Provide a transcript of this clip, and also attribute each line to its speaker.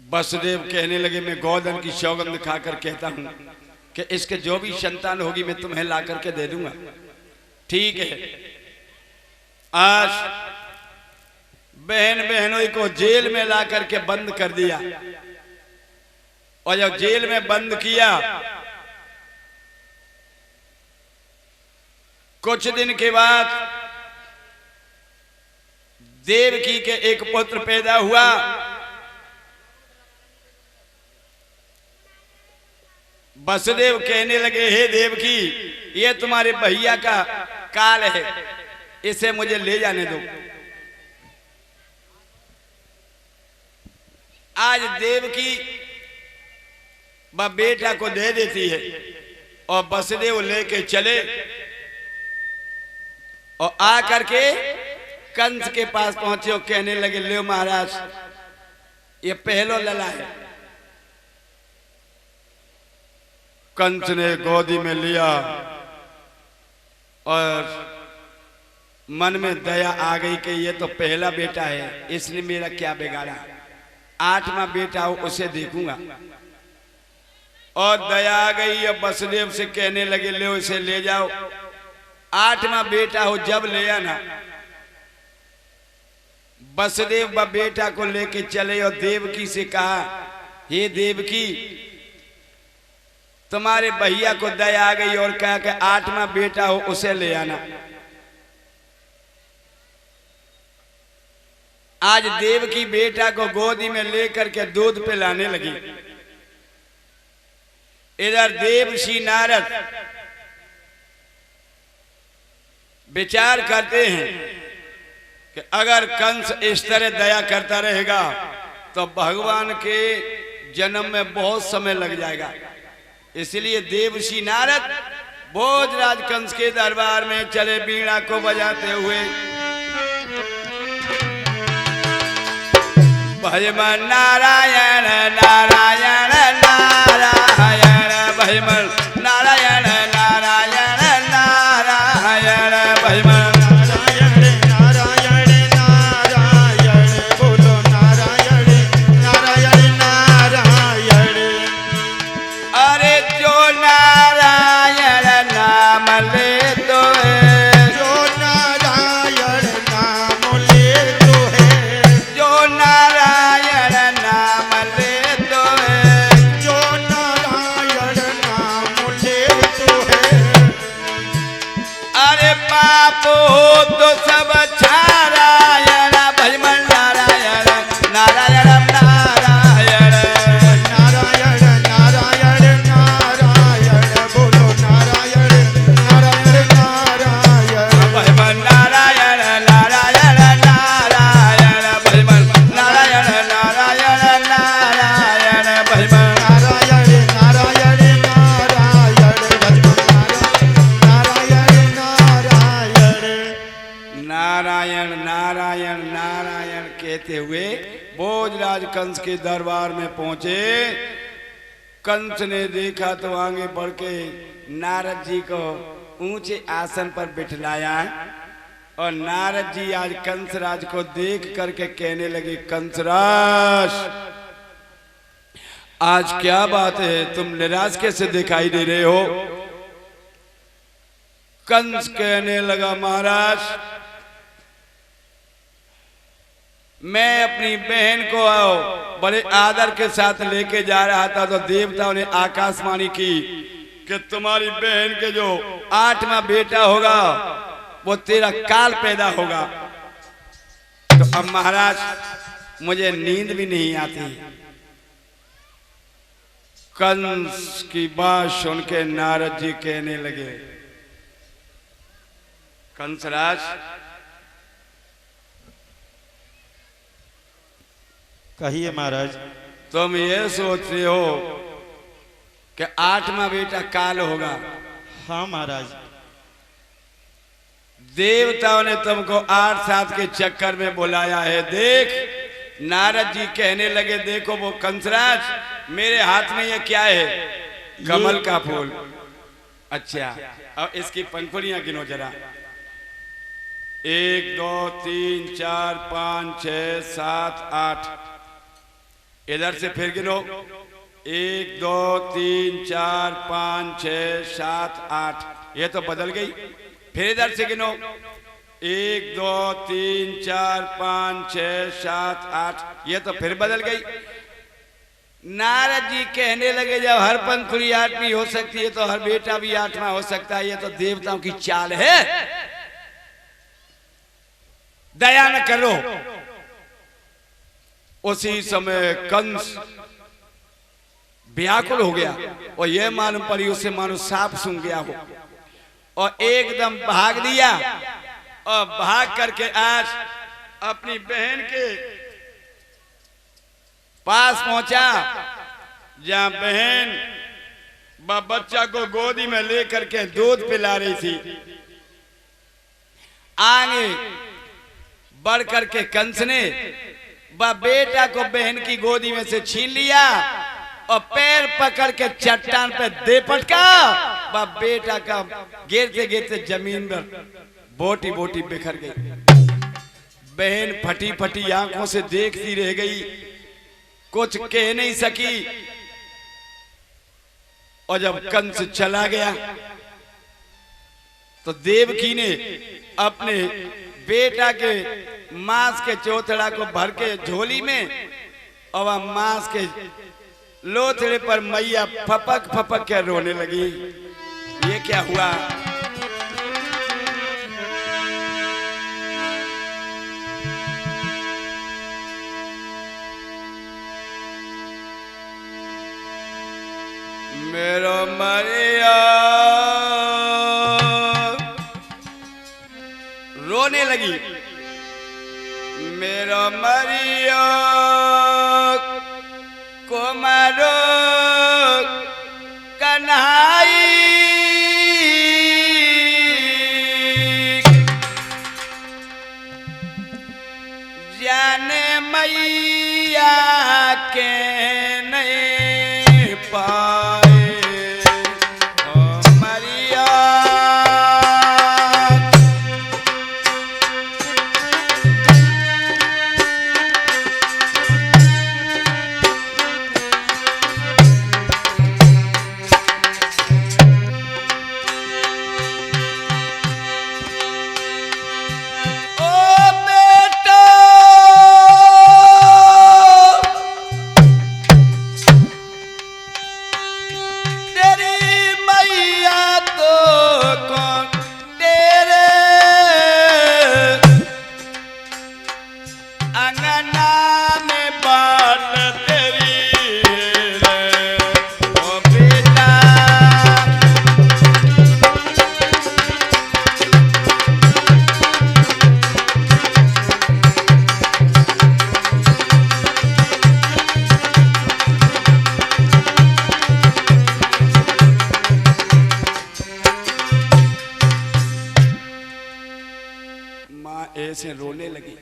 Speaker 1: वसुदेव कहने लगे मैं गोधन की सौगंध खाकर कहता हूं कि इसके जो भी संतान होगी मैं तुम्हें ला करके दे दूंगा। ठीक है। आज बहन बहनों को जेल में ला करके बंद कर दिया और जब जेल में बंद किया कुछ दिन के बाद देवकी के एक पुत्र पैदा हुआ। वसुदेव कहने लगे हे देवकी ये तुम्हारे भैया का काल है, इसे मुझे ले जाने दो। आज देवकी वह बेटा को दे देती है और वसुदेव लेके चले और आकर के कंस के पास पहुंचे और कहने लगे ले महाराज ये पहलो लला है। कंस ने गोदी में लिया और मन में दया आ गई कि ये तो पहला बेटा है, इसने मेरा क्या बिगाड़ा, 8वां बेटा हो उसे देखूंगा। और दया आ गई और वसुदेव से कहने लगे ले उसे ले जाओ, 8वां बेटा हो जब ले आना। वसुदेव व बेटा को लेके चले और देवकी से कहा हे देवकी तुम्हारे भैया को दया आ गई और कहा कि 8वां बेटा हो उसे ले आना। आज देवकी बेटा को गोदी में लेकर के दूध पिलाने लगी। इधर देवर्षि नारद विचार करते हैं कि अगर कंस इस तरह दया करता रहेगा तो भगवान के जन्म में बहुत समय लग जाएगा। इसलिए देवर्षि नारद भोजराज कंस के दरबार में चले बीड़ा को बजाते हुए भजमन नारायण नारायण नारायण भजमन नारायण नारायण नारायण भजमन कंस के दरबार में पहुंचे। कंस ने देखा तो आगे बढ़ के नारद जी को ऊंचे आसन पर बिठलाया और नारद जी आज कंसराज को देख करके कहने लगे कंसराज आज क्या बात है, तुम निराश कैसे दिखाई दे रहे हो। कंस कहने लगा महाराज मैं अपनी बहन को बड़े आदर के साथ लेके जा रहा था तो देवताओं ने आकाशवाणी की कि तुम्हारी बहन के जो 8वां बेटा होगा वो तेरा काल पैदा होगा। तो अब महाराज मुझे नींद भी नहीं आती। कंस की बात सुन के नारद जी कहने लगे कंसराज
Speaker 2: कहिए महाराज।
Speaker 1: तुम ये सोच रहे हो कि 8वां बेटा काल होगा।
Speaker 2: हाँ महाराज।
Speaker 1: देवताओं ने तुमको 8-7 के चक्कर में बुलाया है। देख नारद जी कहने लगे देखो वो कंसराज मेरे हाथ में ये क्या है, कमल का फूल। अच्छा अब इसकी पंखुड़ियां गिनो जरा। 1 2 3 4 5 6 7 8 इधर से फिर गिनो 1 2 3 4 5 6 7 8, ये तो बदल गई। फिर इधर से गिनो 1 2 3 4 5 6 7 8, ये तो फिर बदल गई। नारद जी कहने लगे जब हर पंखुड़ी 8वीं हो सकती है तो हर बेटा भी 8वां हो सकता है, ये तो देवताओं की चाल है, दया न करो। उसी समय कंस व्याकुल हो गया और यह मालूम पड़ी उसे मानो सांप सूंघ गया हो, और एकदम भाग लिया और भाग करके आज अपनी बहन के पास पहुंचा, जहां बहन बच्चा को गोदी में लेकर के दूध पिला रही थी। आगे बढ़ करके कंस ने बेटा को बहन की गोदी में से छीन लिया और पैर पकड़ के चट्टान पे दे पटका। बेटा का गिरते गिरते जमीन पर बोटी बोटी बिखर गई। बहन फटी फटी आंखों से देखती रह गई, कुछ कह नहीं सकी। और जब कंस चला गया तो देवकी ने अपने बेटा के मांस के चौथड़ा को भर के झोली में और वह मांस के लोथड़े पर मैया फपक फपक के रोने लगी। ये क्या हुआ? मेरो मरिया रोने लगी। मेरो मरिया कुमारो कन्हाई, जाने मैया के नहीं पाए। ऐसे रोने लगी।